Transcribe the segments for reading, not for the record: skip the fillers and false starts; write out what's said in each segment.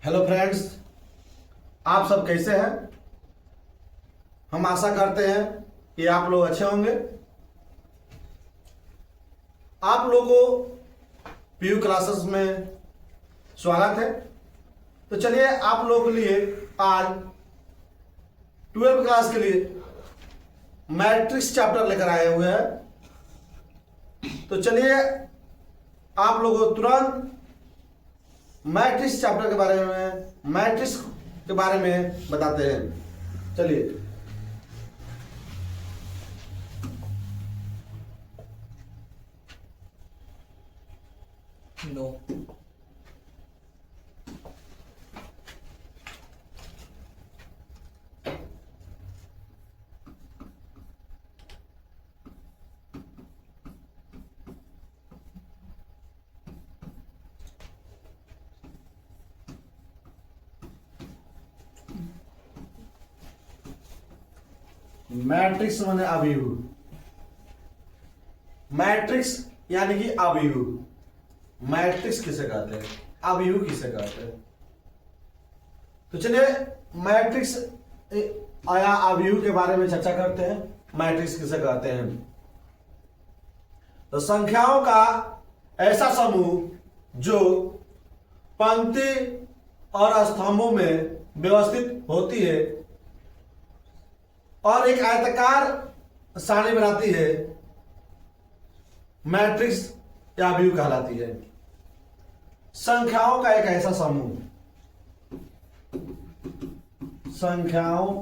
Hello friends, आप सब कैसे हैं। हम आशा करते हैं कि आप लोग अच्छे होंगे। आप लोगों को पीयू क्लासेस में स्वागत है। तो चलिए आप लोगों के लिए आज 12वीं क्लास के लिए मैट्रिक्स चैप्टर लेकर आए हुए हैं। तो चलिए आप लोगों को तुरंत मैट्रिक्स चैप्टर के बारे में बताते हैं। चलिए नो मैट्रिक्स माने अवयव। मैट्रिक्स यानी कि अवयव। मैट्रिक्स किसे कहते हैं, अवयव किसे कहते हैं। तो चलिए मैट्रिक्स या अवयव के बारे में चर्चा करते हैं। मैट्रिक्स किसे कहते हैं। तो संख्याओं का ऐसा समूह जो पंक्ति और स्तंभों में व्यवस्थित होती है और एक आयताकार सारणी बनाती है, मैट्रिक्स या अवयव कहलाती है। संख्याओं का एक ऐसा समूह, संख्याओं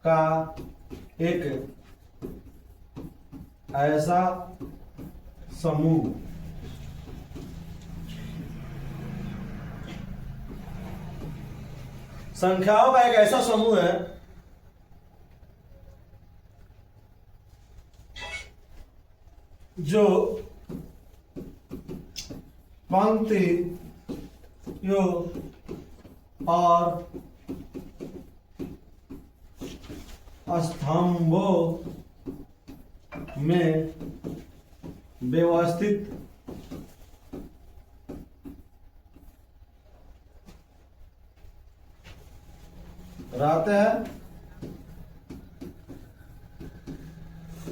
का एक ऐसा समूह संख्याओं का एक ऐसा समूह है जो पंक्तियों और स्तंभों में व्यवस्थित रहते हैं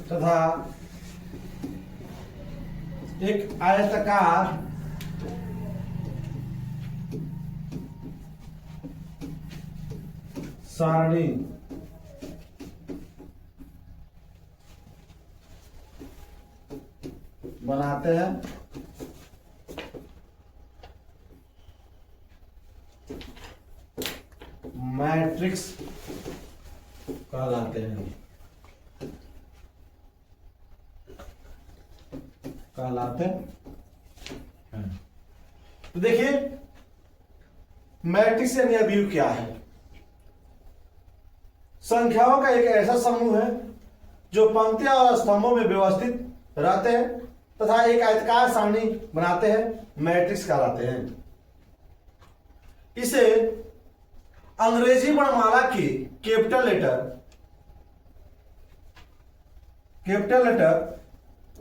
तथा एक आयताकार सारणी बनाते हैं। मैट्रिक्स कहलाते हैं। तो देखिए मैट्रिक्स यानी अवयव क्या है। संख्याओं का एक ऐसा समूह है जो पंक्तियां और स्तंभों में व्यवस्थित रहते हैं तथा एक आयताकार सारणी बनाते हैं, मैट्रिक्स कहलाते हैं। इसे अंग्रेजी वर्णमाला की कैपिटल लेटर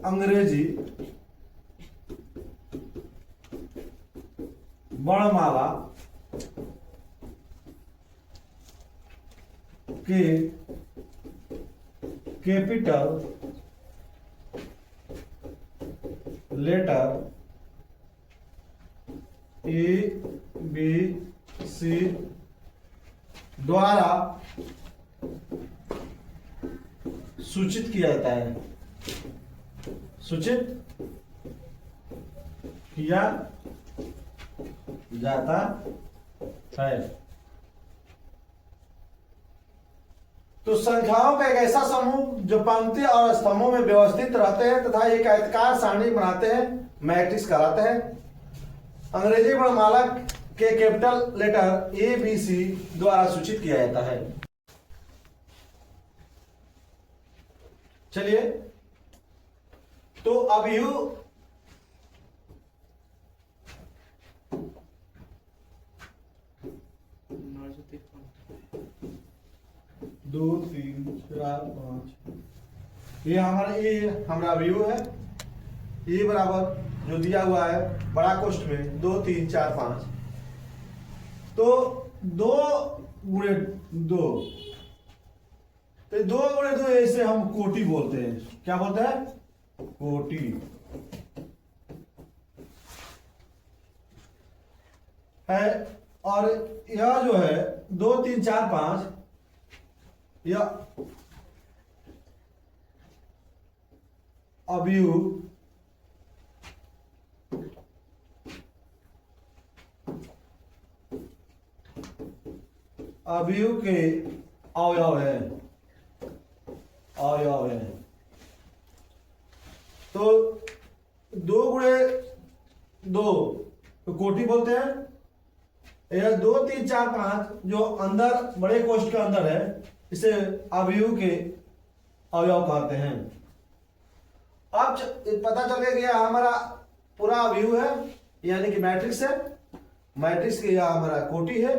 अंग्रेजी वर्णमाला के कैपिटल लेटर ABC द्वारा सूचित किया जाता है। तो संख्याओं का एक ऐसा समूह जो पंक्ति और स्तंभों में व्यवस्थित रहते हैं तथा एक आयताकार सारणी बनाते हैं, मैट्रिक्स कहलाते हैं। अंग्रेजी वर्णमाला के कैपिटल लेटर ABC द्वारा सूचित किया जाता है। चलिए तो अवयव दो तीन चार पाँच, ये हमारा अवयव है। ये बराबर जो दिया हुआ है बड़ा कोष्ठ में 2 3 4 5, तो 2 गुणे 2, तो 2 गुणे 2 इसे हम कोटि बोलते हैं। क्या बोलते हैं? कोटि। है। और यह जो है 2 3 4 5, यह अवयव अवयव के अवयव है, अवयव है। तो 2 गुणे 2 तो कोटि बोलते हैं। यह 2 3 4 5 जो अंदर बड़े कोष्ठ के अंदर है, इसे अवयव के अवयव कहते हैं। अब पता चल गया कि यह हमारा पूरा अवयव है, यानी कि मैट्रिक्स है। मैट्रिक्स की यह हमारा कोटि है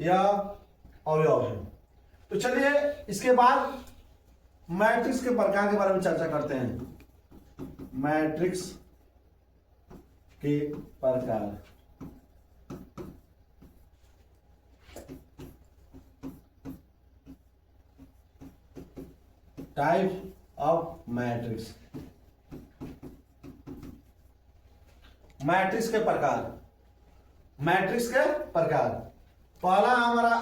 या अवयव है। तो चलिए इसके बाद मैट्रिक्स के प्रकार के बारे में चर्चा करते हैं। मैट्रिक्स के प्रकार। Type of matrix. मैट्रिक्स के प्रकार। मैट्रिक्स के प्रकार, पहला हमारा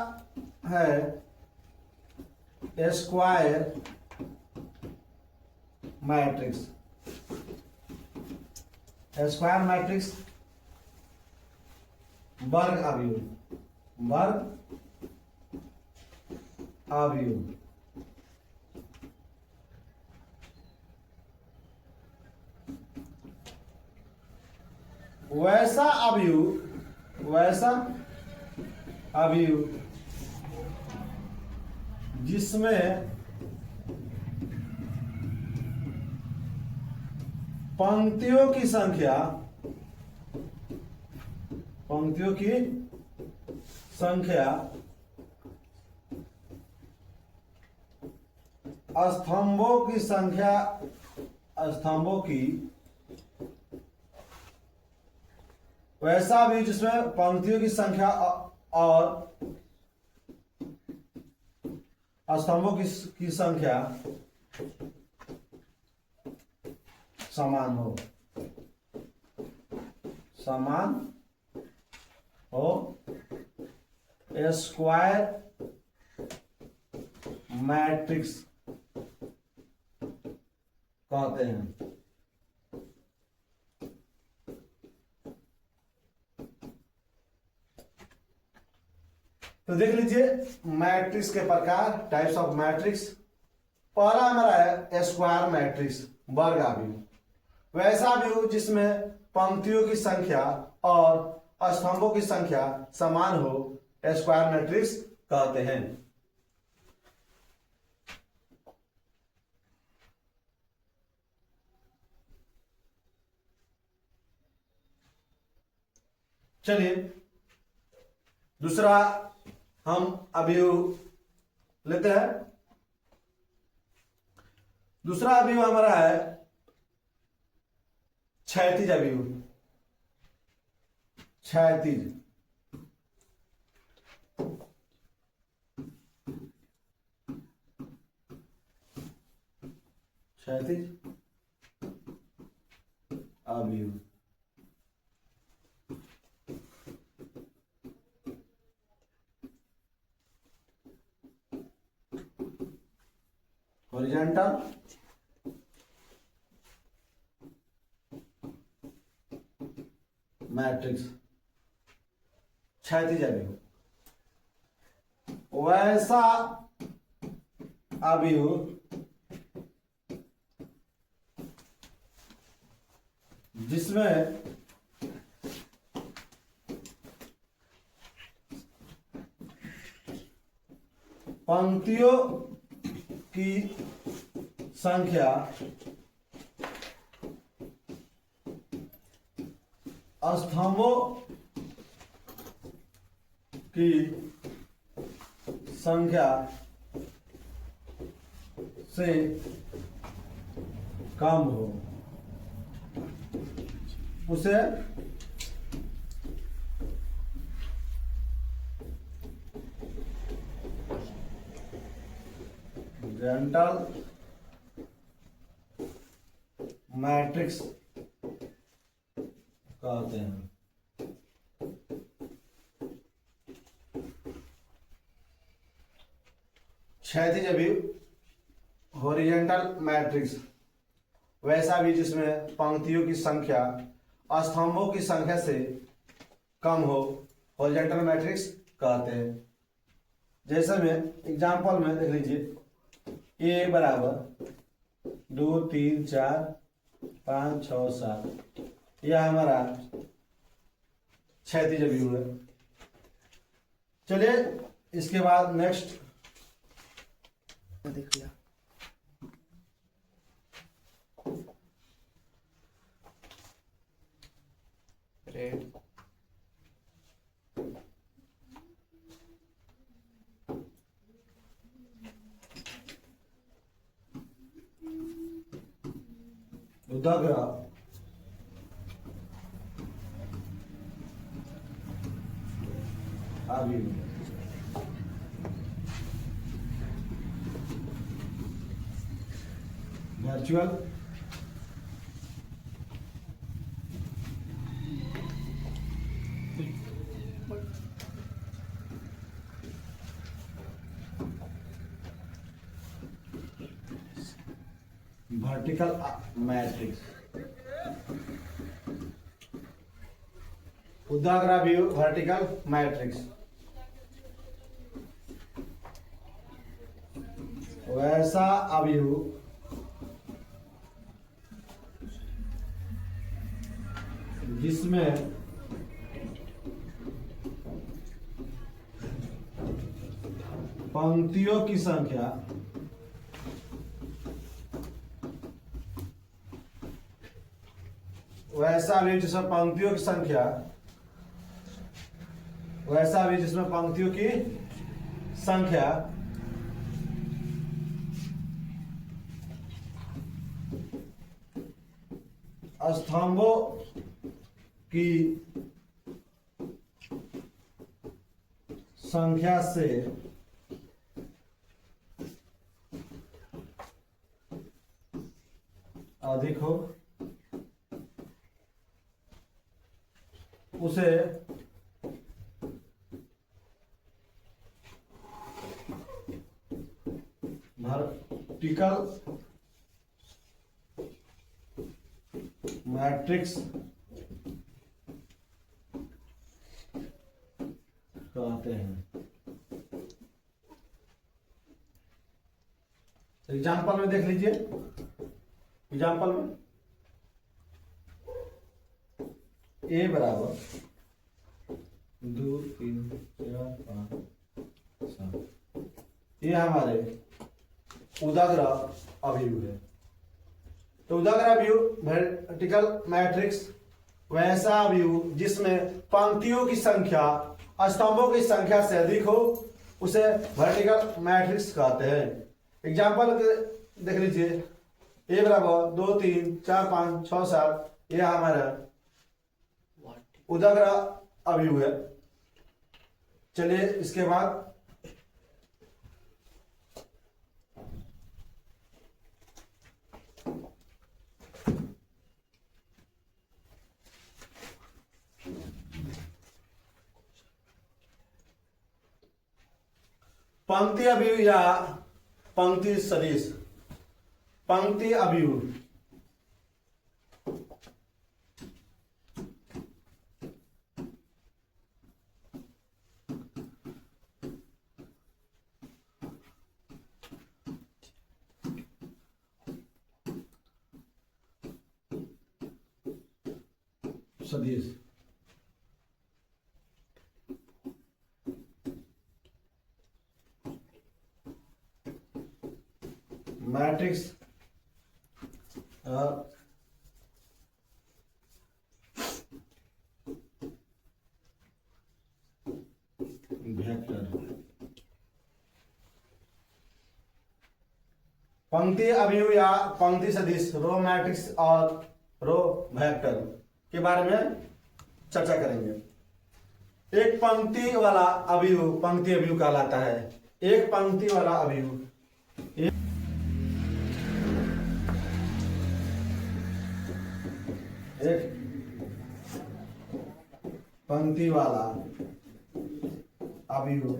है स्क्वायर मैट्रिक्स। स्क्वायर मैट्रिक्स वर्ग अवयव, वर्ग अवयव। वैसा अवयव, वैसा अवयव जिसमें पंक्तियों की संख्या, पंक्तियों की संख्या स्तंभों की संख्या, स्तंभों की, वैसा भी जिसमें पंक्तियों की संख्या और स्तंभों की संख्या समान हो, समान हो, स्क्वायर मैट्रिक्स कहते हैं। तो देख लीजिए मैट्रिक्स के प्रकार, टाइप्स ऑफ मैट्रिक्स। पहला हमारा है स्क्वायर मैट्रिक्स, वर्ग अवयव। वैसा अवयव जिसमें पंक्तियों की संख्या और स्तंभों की संख्या समान हो, स्क्वायर मैट्रिक्स कहते हैं। चलिए दूसरा हम अवयव लेते हैं। दूसरा अवयव हमारा है क्षैतिज अवयव। क्षैतिज, क्षैतिज अवयव। हॉरिजॉन्टल, मैट्रिक्स, क्षैतिज अवयव। वैसा अवयव जिसमें पंक्तियों की संख्या स्तंभों की संख्या से कम हो, उसे हॉरिजॉन्टल मैट्रिक्स कहते हैं। क्षैतिज अभिव हॉरिजॉन्टल मैट्रिक्स वैसा भी जिसमें पंक्तियों की संख्या स्तंभों की संख्या से कम हो, हॉरिजॉन्टल मैट्रिक्स कहते हैं। जैसे में एग्जांपल में देख लीजिए, ए बराबर 2 3 4 5 6 7, यह हमारा क्षैतिज अभिव है। चलिए इसके बाद नेक्स्ट देख लिया। रेड उदाग्र अभिव वर्चुअल वर्टिकल मैट्रिक्स, उदाग्र अभिव वर्टिकल मैट्रिक्स वैसा अभिव जिसमें पंक्तियों की संख्या वैसा भी जिसमें पंक्तियों की संख्या वैसा भी जिसमें पंक्तियों की संख्या स्तंभों की संख्या से अधिक हो, उसे वर्टिकल मैट्रिक्स कहते हैं। एग्जाम्पल में देख लीजिए, एग्जाम्पल में ए बराबर 2 3 4 5 7, ये हमारे उदाग्र अभिव है। तो उदाग्र अभिव वर्टिकल मैट्रिक्स वैसा अभिव जिसमें पंक्तियों की संख्या स्तंभों की संख्या से अधिक हो, उसे वर्टिकल मैट्रिक्स कहते हैं। एग्जाम्पल देख लीजिए, ए बराबर 2 3 4 5 6 7, यह हमारा उदाग्र अभिव है। चलिए इसके बाद पंक्ति अभिव या पंक्ति सदिश। पंक्ति अभिव सदिश मैट्रिक्स वेक्टर। पंक्ति अभिव या पंक्ति सदिश रो मैट्रिक्स और रो वेक्टर के बारे में चर्चा करेंगे। एक पंक्ति वाला अभिव पंक्ति अभिव कहलाता है। एक पंक्ति वाला अभिव एक पंक्ति वाला अवयव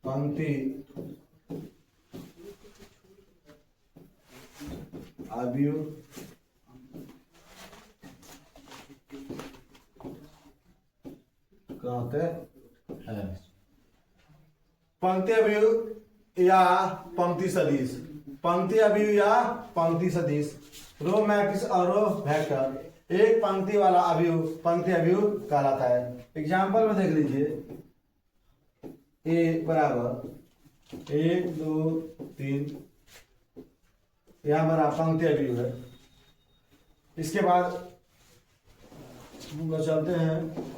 पंक्ति अवयव कहते हैं। पंक्ति अवयव या पंक्ति सदिश, पंक्ति अवयव या पंक्ति सदिश, रो मैट्रिक्स और रो वेक्टर एक पंक्ति वाला अवयव पंक्ति अवयव कहलाता है। एग्जाम्पल में देख लीजिए, ए बराबर 1 2 3, यह हमारा पंक्ति अवयव है। इसके बाद हम लोग चलते हैं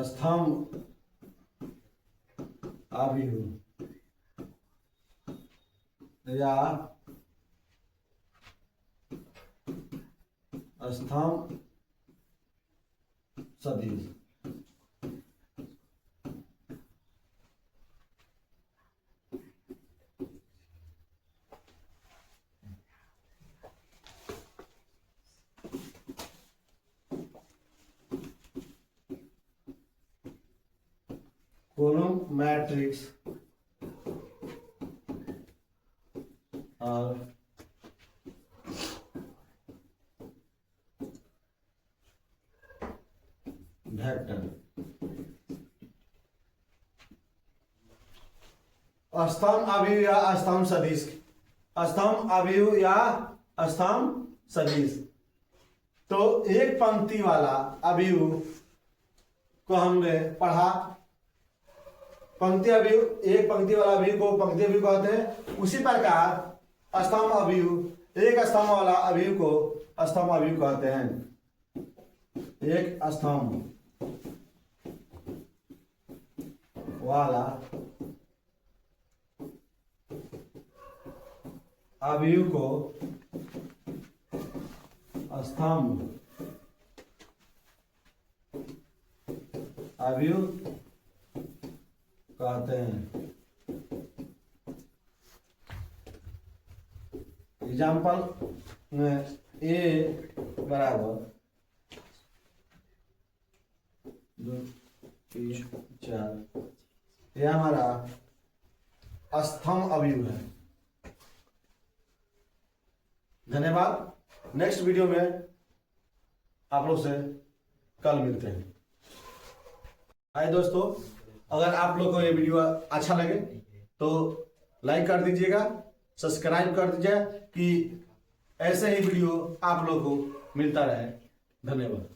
स्तंभ अवयव या स्तंभ सदिश। कॉलम मैट्रिक्स और वेक्टर स्तंभ अवयव या स्तंभ सदिश, स्तंभ अवयव या स्तंभ सदिश। तो एक पंक्ति वाला अवयव को हमने पढ़ा, पंक्ति अवयव, एक पंक्ति वाला अवयव को पंक्ति अवयव कहते हैं। उसी प्रकार स्तंभ अवयव, एक स्तंभ वाला अवयव को स्तंभ अवयव कहते हैं। एक स्तंभ वाला अवयव को स्तंभ अवयव कहते हैं। एग्जाम्पल में ए बराबर 2 3 4, यह हमारा स्तंभ अवयव है। धन्यवाद। नेक्स्ट वीडियो में आप लोग से कल मिलते हैं। हाय दोस्तों, अगर आप लोग को ये वीडियो अच्छा लगे तो लाइक कर दीजिएगा, सब्सक्राइब कर दीजिए कि ऐसे ही वीडियो आप लोग को मिलता रहे। धन्यवाद।